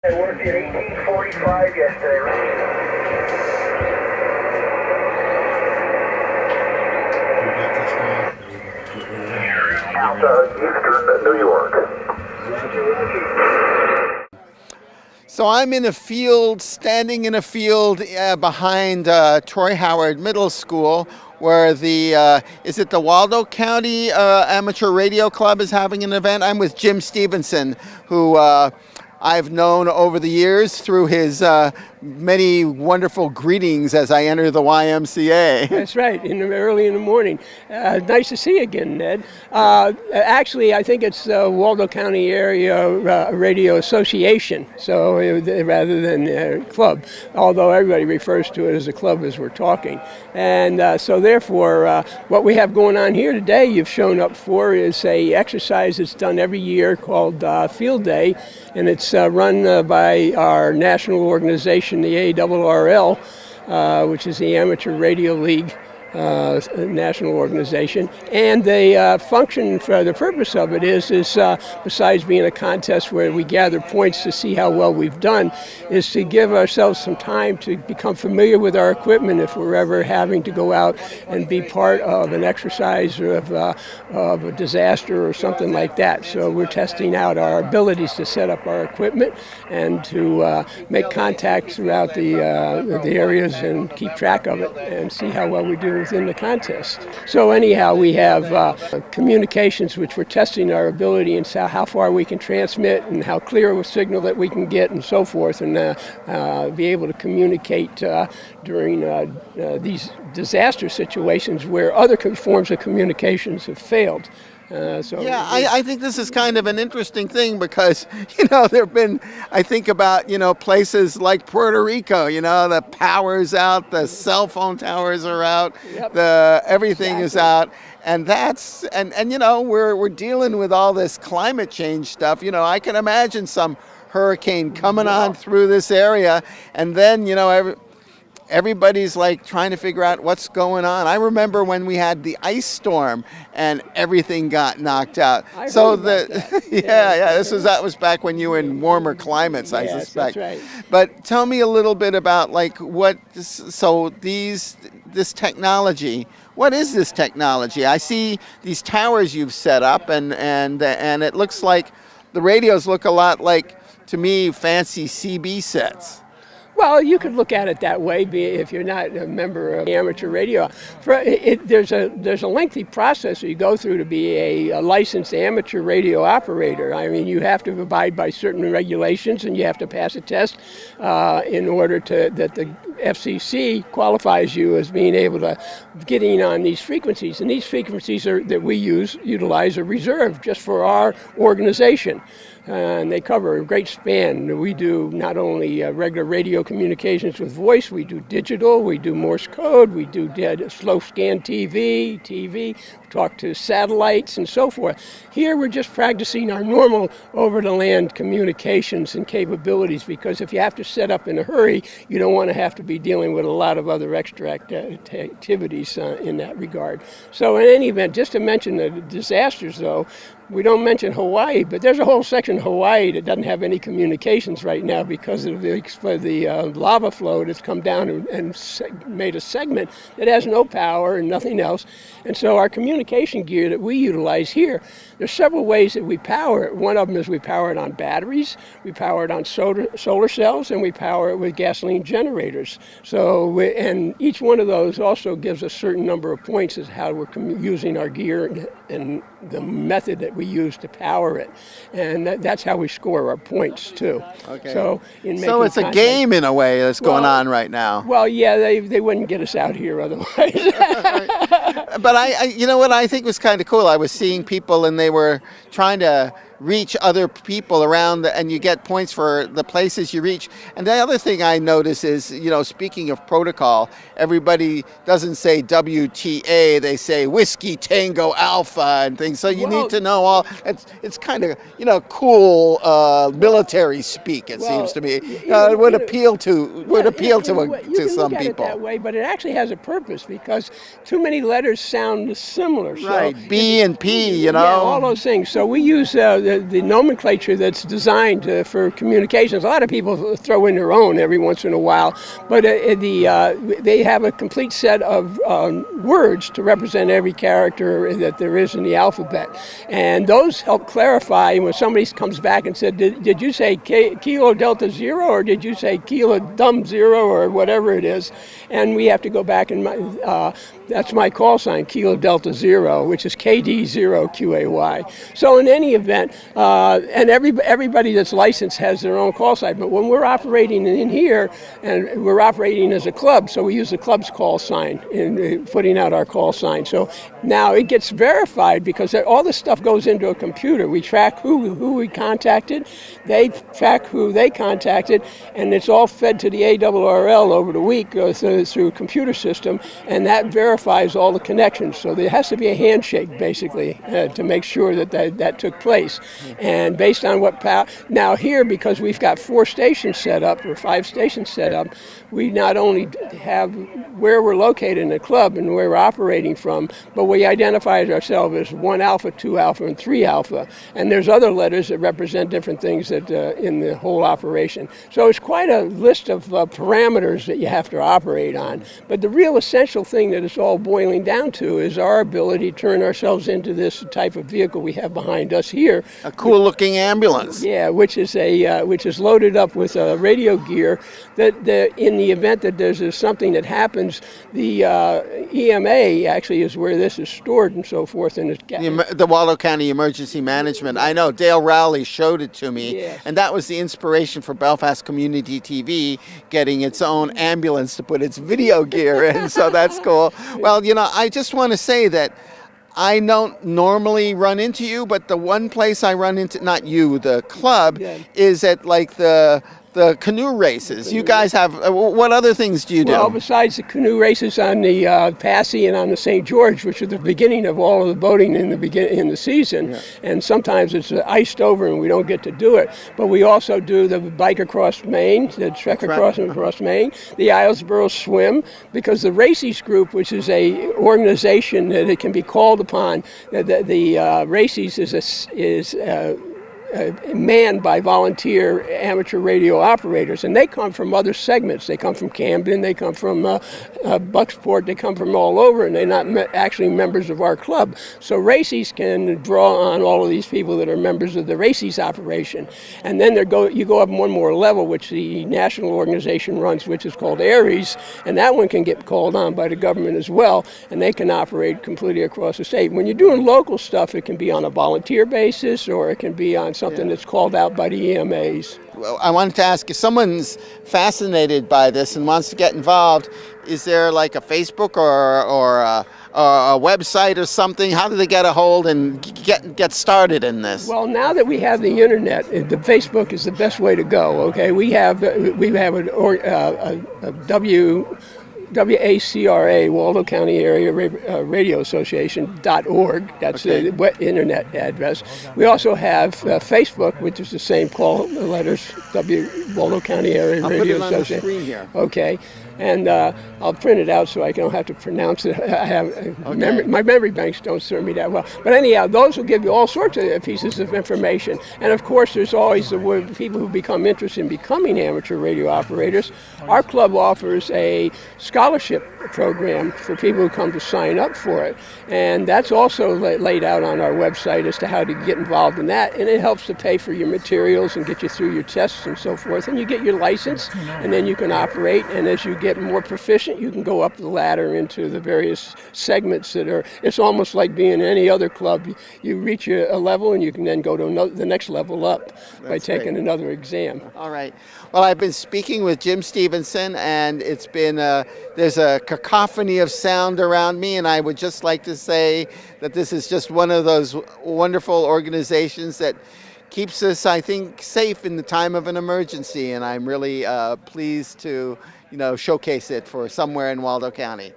I worked at 1845 yesterday. Eastern New York. So I'm in a field, standing in a field behind Troy Howard Middle School, where is it the Waldo County Amateur Radio Club is having an event. I'm with Jim Stevenson, who I've known over the years through his many wonderful greetings as I enter the YMCA. That's right, early in the morning. Nice to see you again, Ned. Actually, I think it's Waldo County Area Radio Association, so rather than club, although everybody refers to it as a club as we're talking. And so therefore, what we have going on here today, you've shown up for, is a exercise that's done every year called Field Day, and it's run by our national organization, the ARRL, which is the Amateur Radio League national organization, and the function for the purpose of it is besides being a contest where we gather points to see how well we've done, is to give ourselves some time to become familiar with our equipment if we're ever having to go out and be part of an exercise or of a disaster or something like that. So we're testing out our abilities to set up our equipment and to make contact throughout the areas and keep track of it and see how well we do within the contest. So anyhow, we have communications, which we're testing our ability and how far we can transmit and how clear of a signal that we can get and so forth, and be able to communicate during these disaster situations where other forms of communications have failed. I think this is kind of an interesting thing because, there have been, I think about, places like Puerto Rico, the power's out, the cell phone towers are out, Yep. Everything is out. And we're dealing with all this climate change stuff. I can imagine some hurricane coming on through this area, and then, everybody's like trying to figure out what's going on. I remember when we had the ice storm and everything got knocked out. That was back when you were in warmer climates, I suspect. That's right. But tell me a little bit about this technology. What is this technology? I see these towers you've set up, and it looks like the radios look a lot like, to me, fancy CB sets. Well, you could look at it that way, if you're not a member of amateur radio. There's a lengthy process you go through to be a licensed amateur radio operator. I mean, you have to abide by certain regulations, and you have to pass a test in order that the FCC qualifies you as being able to get in on these frequencies. And these frequencies that we utilize are reserved just for our organization. And they cover a great span. We do not only regular radio communications with voice, we do digital, we do Morse code, we do slow scan TV, talk to satellites and so forth. Here we're just practicing our normal over-the-land communications and capabilities, because if you have to set up in a hurry, you don't want to have to be dealing with a lot of other extra activities in that regard. So in any event, just to mention the disasters though, we don't mention Hawaii, but there's a whole section of Hawaii that doesn't have any communications right now because of the lava flow that's come down and made a segment that has no power and nothing else. And so our communication gear that we utilize here, there's several ways that we power it. One of them is we power it on batteries, we power it on solar cells, and we power it with gasoline generators. And each one of those also gives a certain number of points as how we're using our gear and the method that we use to power it. And that's how we score our points too. Okay. So it's a game in a way that's going on right now. Well, yeah, they wouldn't get us out here otherwise. But what I think was kind of cool, I was seeing people and they were trying to reach other people around, and you get points for the places you reach. And the other thing I notice is, speaking of protocol, everybody doesn't say WTA, they say Whiskey Tango Alpha and things. So you need to know all. It's kind of cool military speak. It seems to me it would appeal to some people. It that way, but it actually has a purpose because too many letters sound similar. Right, B and P, Yeah, all those things. So we use the nomenclature that's designed for communications. A lot of people throw in their own every once in a while, but they have a complete set of words to represent every character that there is in the alphabet. And those help clarify when somebody comes back and said, did you say Kilo Delta Zero, or did you say Kilo Dumb Zero, or whatever it is? And we have to go back and that's my call sign, Kilo Delta Zero, which is KD0QAY. So in any event, and everybody that's licensed has their own call sign, but when we're operating in here, and we're operating as a club, so we use the club's call sign in putting out our call sign. So now it gets verified because all this stuff goes into a computer. We track who we contacted, they track who they contacted, and it's all fed to the ARRL over the week through a computer system, and that verifies all the connections. So there has to be a handshake, basically, to make sure that took place. And based on what now here, because we've got 4 stations set up, or 5 stations set up, we not only have where we're located in the club and where we're operating from, but we identify ourselves as 1 alpha, 2 alpha, and 3 alpha. And there's other letters that represent different things that in the whole operation. So it's quite a list of parameters that you have to operate on. But the real essential thing that it's all boiling down to is our ability to turn ourselves into this type of vehicle we have behind us here. A cool-looking ambulance. Yeah, which is loaded up with radio gear that in the event that there's something that happens, the EMA actually is where this is stored and so forth. And the Waldo County Emergency Management. I know Dale Rowley showed it to me, yes. And that was the inspiration for Belfast Community TV getting its own ambulance to put its video gear in. So that's cool. Well, I just want to say that I don't normally run into you, but the one place I run into, not you, the club, is at like the canoe races. You guys have, what other things do you do? Well, besides the canoe races on the Passy and on the St. George, which are the beginning of all of the boating in the season, and sometimes it's iced over and we don't get to do it. But we also do the bike across Maine, the trek across Maine, the Islesboro Swim, because the Races Group, which is a organization that it can be called upon, the Races is manned by volunteer amateur radio operators, and they come from other segments. They come from Camden, they come from Bucksport, they come from all over, and they're not actually members of our club. So Races can draw on all of these people that are members of the Races operation. And then you go up one more level, which the national organization runs, which is called ARES, and that one can get called on by the government as well, and they can operate completely across the state. When you're doing local stuff, it can be on a volunteer basis, or it can be on something that's called out by the EMAs. Well, I wanted to ask, if someone's fascinated by this and wants to get involved, is there like a Facebook or a website or something? How do they get a hold and get started in this? Well, now that we have the internet, the Facebook is the best way to go. Okay, we have a WACRA, Waldo County Area Radio Association.org. That's the internet address. We also have Facebook, which is the same, call the letters Waldo County Area Radio Association. I'll put it on the screen here. Okay. And I'll print it out so I don't have to pronounce it. I have my memory banks don't serve me that well. But anyhow, those will give you all sorts of pieces of information. And of course, there's always the people who become interested in becoming amateur radio operators. Our club offers a scholarship program for people who come to sign up for it. And that's also laid out on our website as to how to get involved in that. And it helps to pay for your materials and get you through your tests and so forth. And you get your license, and then you can operate. And as you get more proficient, you can go up the ladder into the various segments that are, it's almost like being in any other club. You reach a level and you can then go to the next level up by taking another exam. All right. Well, I've been speaking with Jim Stevenson, and it's been, there's a cacophony of sound around me, and I would just like to say that this is just one of those wonderful organizations that keeps us, I think, safe in the time of an emergency, and I'm really pleased to showcase it for somewhere in Waldo County.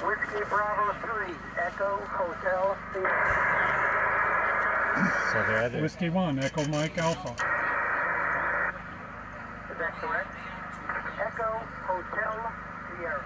Whiskey Bravo 3, Echo Hotel. So there Whiskey 1, Echo Mike Alpha. Is that correct? Echo Hotel Sierra.